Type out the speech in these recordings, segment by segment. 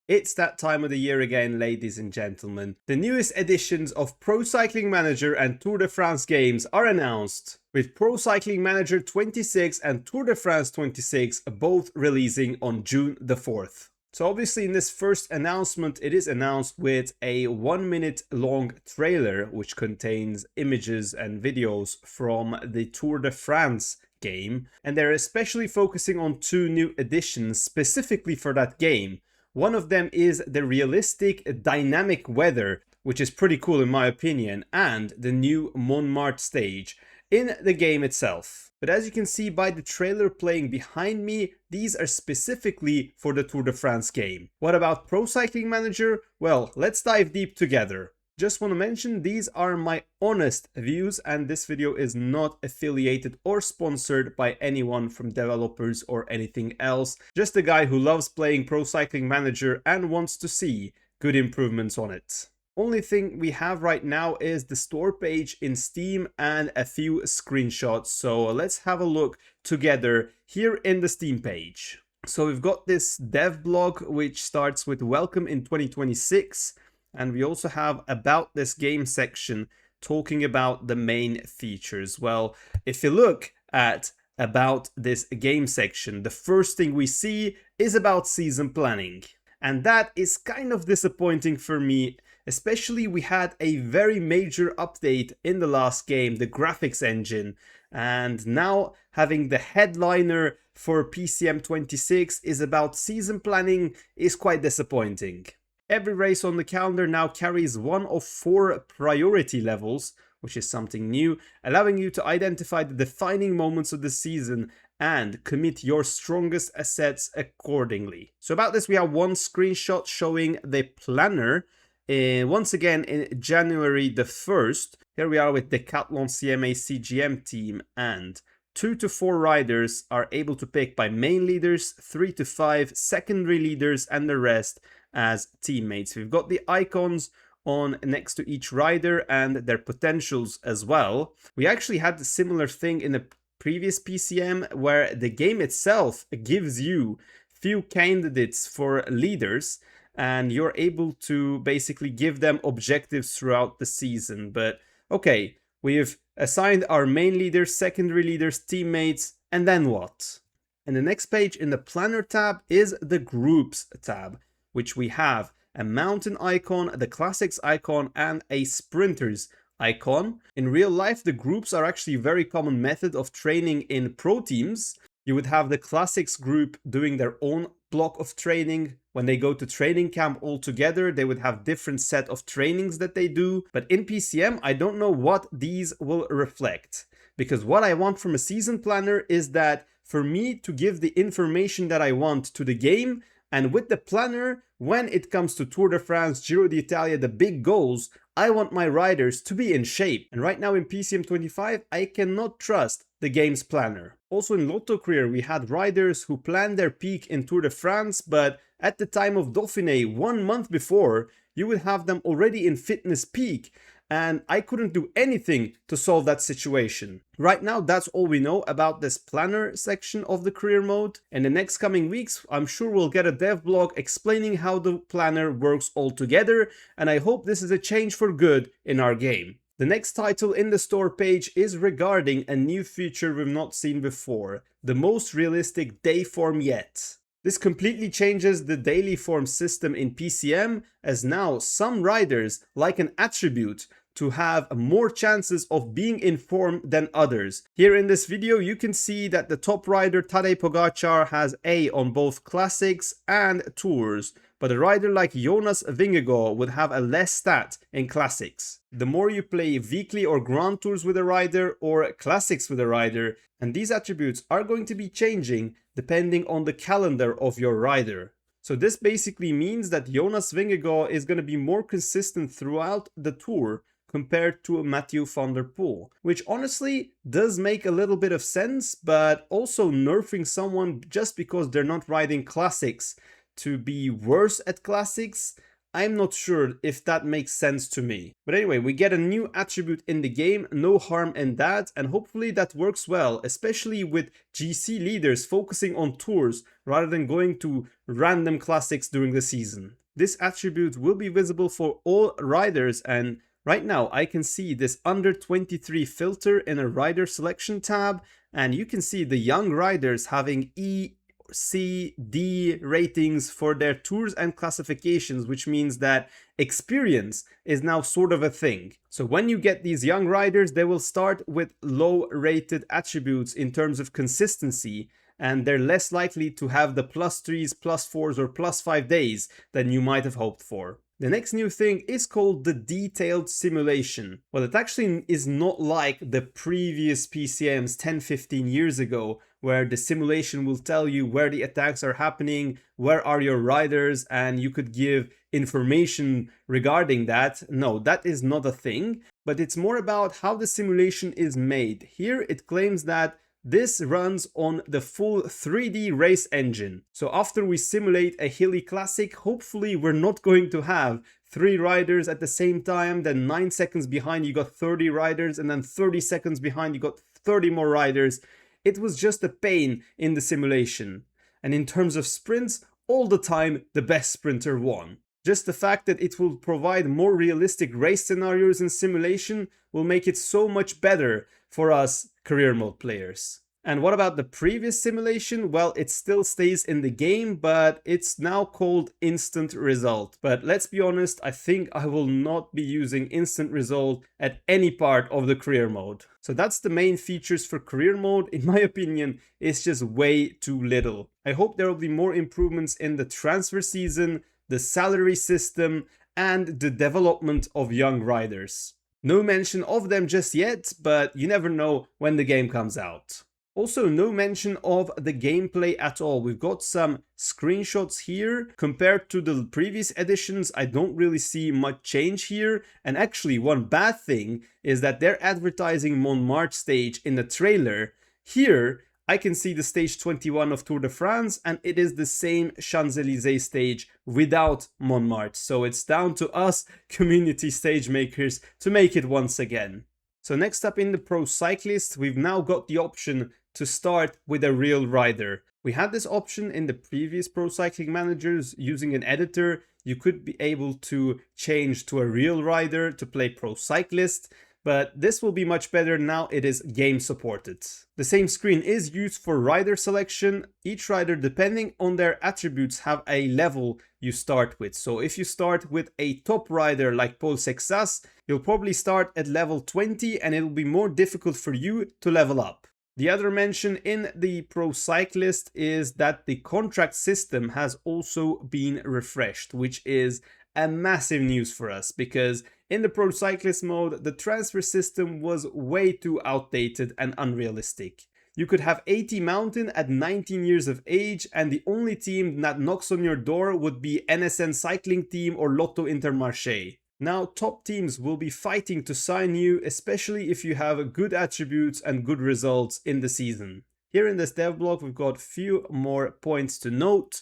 It's that time of the year again, ladies and gentlemen. The newest editions of Pro Cycling Manager and Tour de France games are announced, with Pro Cycling Manager 26 and Tour de France 26 both releasing on June the 4th. So obviously in this first announcement, it is announced with a 1 minute long trailer which contains images and videos from the Tour de France game, and they're especially focusing on two new additions specifically for that game. One of them is the realistic dynamic weather, which is pretty cool in my opinion, and the new Montmartre stage in the game itself. But as you can see by the trailer playing behind me, these are specifically for the Tour de France game. What about Pro Cycling Manager? Well, let's dive deep together. Just want to mention, these are my honest views, and this video is not affiliated or sponsored by anyone from developers or anything else. Just a guy who loves playing Pro Cycling Manager and wants to see good improvements on it. Only thing we have right now is the store page in Steam and a few screenshots. So let's have a look together here in the Steam page. So we've got this dev blog which starts with welcome in 2026. And we also have about this game section talking about the main features. Well, if you look at about this game section, the first thing we see is about season planning. And that is kind of disappointing for me. Especially we had a very major update in the last game, the graphics engine. And now having the headliner for PCM 26 is about season planning is quite disappointing. Every race on the calendar now carries one of 4 priority levels, which is something new, allowing you to identify the defining moments of the season and commit your strongest assets accordingly. So about this, we have one screenshot showing the planner. Once again in January the 1st, here we are with Decathlon CMA CGM team, and 2 to 4 riders are able to pick by main leaders, 3 to 5 secondary leaders, and the rest as teammates. We've got the icons on next to each rider and their potentials as well. We actually had a similar thing in the previous PCM where the game itself gives you few candidates for leaders and you're able to basically give them objectives throughout the season. But okay, we've assigned our main leaders, secondary leaders, teammates, and then what? And the next page in the planner tab is the groups tab, which we have a mountain icon, the classics icon, and a sprinters icon. In real life, the groups are actually a very common method of training in pro teams. You would have the classics group doing their own block of training. When they go to training camp all together, they would have different set of trainings that they do. But in PCM, I don't know what these will reflect. Because what I want from a season planner is that for me to give the information that I want to the game, and with the planner, when it comes to Tour de France, Giro d'Italia, the big goals, I want my riders to be in shape. And right now in PCM 25, I cannot trust the game's planner. Also in Lotto Career, we had riders who planned their peak in Tour de France, but at the time of Dauphiné, 1 month before, you would have them already in fitness peak. And I couldn't do anything to solve that situation. Right now, that's all we know about this planner section of the career mode. In the next coming weeks, I'm sure we'll get a dev blog explaining how the planner works all together, and I hope this is a change for good in our game. The next title in the store page is regarding a new feature we've not seen before, the most realistic day form yet. This completely changes the daily form system in PCM, as now some riders like an attribute to have more chances of being in form than others. Here in this video you can see that the top rider Tadej Pogacar has A on both classics and tours, but a rider like Jonas Vingegaard would have a less stat in classics. The more you play weekly or grand tours with a rider or classics with a rider, and these attributes are going to be changing depending on the calendar of your rider. So this basically means that Jonas Vingegaard is going to be more consistent throughout the tour compared to Mathieu van der Poel, which honestly does make a little bit of sense, but also nerfing someone just because they're not riding classics to be worse at classics, I'm not sure if that makes sense to me. But anyway, we get a new attribute in the game, no harm in that, and hopefully that works well, especially with GC leaders focusing on tours rather than going to random classics during the season. This attribute will be visible for all riders, and right now I can see this under 23 filter in a rider selection tab, and you can see the young riders having E, C, D ratings for their tours and classifications, which means that experience is now sort of a thing. So when you get these young riders, they will start with low rated attributes in terms of consistency, and they're less likely to have the +3s, +4s, or +5 days than you might have hoped for. The next new thing is called the detailed simulation. Well, it actually is not like the previous PCMs 10-15 years ago, where the simulation will tell you where the attacks are happening, where are your riders, and you could give information regarding that. No, that is not a thing, but it's more about how the simulation is made. Here it claims that this runs on the full 3D race engine. So after we simulate a hilly classic, hopefully we're not going to have 3 riders at the same time, then 9 seconds behind you got 30 riders, and then 30 seconds behind you got 30 more riders. It was just a pain in the simulation. And in terms of sprints, all the time the best sprinter won. Just the fact that it will provide more realistic race scenarios in simulation will make it so much better for us career mode players. And what about the previous simulation? Well, it still stays in the game, but it's now called Instant Result. But let's be honest, I think I will not be using Instant Result at any part of the career mode. So that's the main features for career mode. In my opinion, it's just way too little. I hope there will be more improvements in the transfer season, the salary system, and the development of young riders. No mention of them just yet, but you never know when the game comes out. Also, no mention of the gameplay at all. We've got some screenshots here. Compared to the previous editions, I don't really see much change here. And actually, one bad thing is that they're advertising Montmartre stage in the trailer. Here, I can see the stage 21 of Tour de France, and it is the same Champs-Élysées stage without Montmartre. So it's down to us community stage makers to make it once again. So next up in the Pro Cyclist, we've now got the option to start with a real rider. We had this option in the previous Pro Cycling Managers. Using an editor, you could be able to change to a real rider to play Pro Cyclist. But this will be much better now it is game supported. The same screen is used for rider selection. Each rider, depending on their attributes, have a level you start with. So if you start with a top rider like Paul Sexas, you'll probably start at level 20 and it'll be more difficult for you to level up. The other mention in the Pro Cyclist is that the contract system has also been refreshed, which is a massive news for us, because in the Pro Cyclist mode, the transfer system was way too outdated and unrealistic. You could have 80 Mountain at 19 years of age, and the only team that knocks on your door would be NSN Cycling Team or Lotto Intermarché. Now, top teams will be fighting to sign you, especially if you have good attributes and good results in the season. Here in this dev blog, we've got a few more points to note.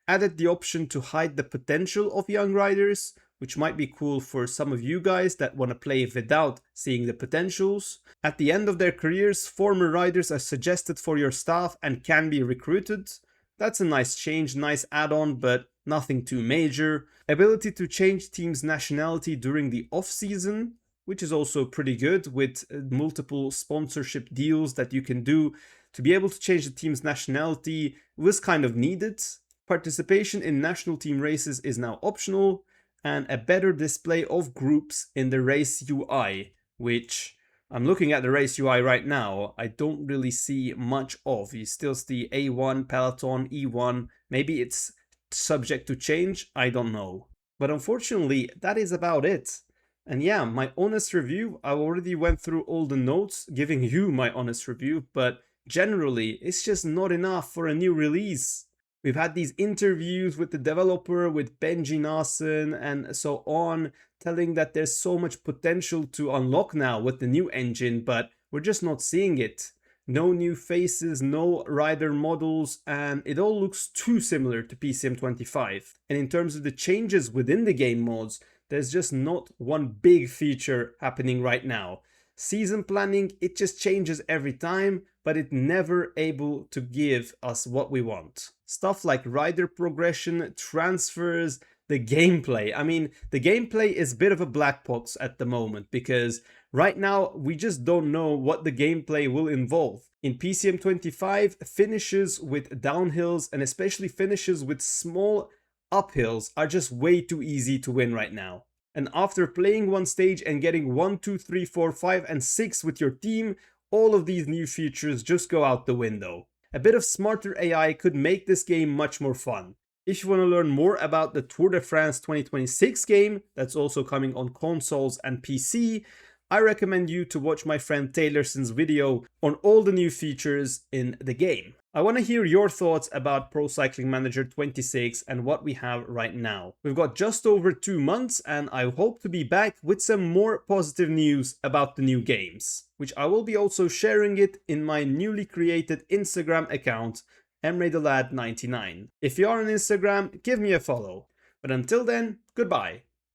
Added the option to hide the potential of young riders, which might be cool for some of you guys that want to play without seeing the potentials. At the end of their careers, former riders are suggested for your staff and can be recruited. That's a nice change, nice add-on, but nothing too major. Ability to change team's nationality during the off-season, which is also pretty good, with multiple sponsorship deals that you can do. To be able to change the team's nationality was kind of needed. Participation in national team races is now optional, and a better display of groups in the race UI, which I'm looking at the race UI right now, I don't really see much of. You still see A1, Peloton, E1, maybe it's subject to change, I don't know. But unfortunately, that is about it. And yeah, my honest review, I already went through all the notes, giving you my honest review, but generally, it's just not enough for a new release. We've had these interviews with the developer, with Benji Nassen and so on, telling that there's so much potential to unlock now with the new engine, but we're just not seeing it. No new faces, no rider models, and it all looks too similar to PCM 25. And in terms of the changes within the game modes, there's just not one big feature happening right now. Season planning, it just changes every time, but it never able to give us what we want. Stuff like rider progression, transfers, the gameplay. I mean, the gameplay is a bit of a black box at the moment because right now we just don't know what the gameplay will involve. In PCM 25, finishes with downhills and especially finishes with small uphills are just way too easy to win right now. And after playing one stage and getting 1, 2, 3, 4, 5 and 6 with your team, all of these new features just go out the window. A bit of smarter AI could make this game much more fun. If you want to learn more about the Tour de France 2026 game, that's also coming on consoles and PC, I recommend you to watch my friend Taylorson's video on all the new features in the game. I want to hear your thoughts about Pro Cycling Manager 26 and what we have right now. We've got just over 2 months and I hope to be back with some more positive news about the new games, which I will be also sharing it in my newly created Instagram account, EmreTheLad99. If you are on Instagram, give me a follow. But until then, goodbye.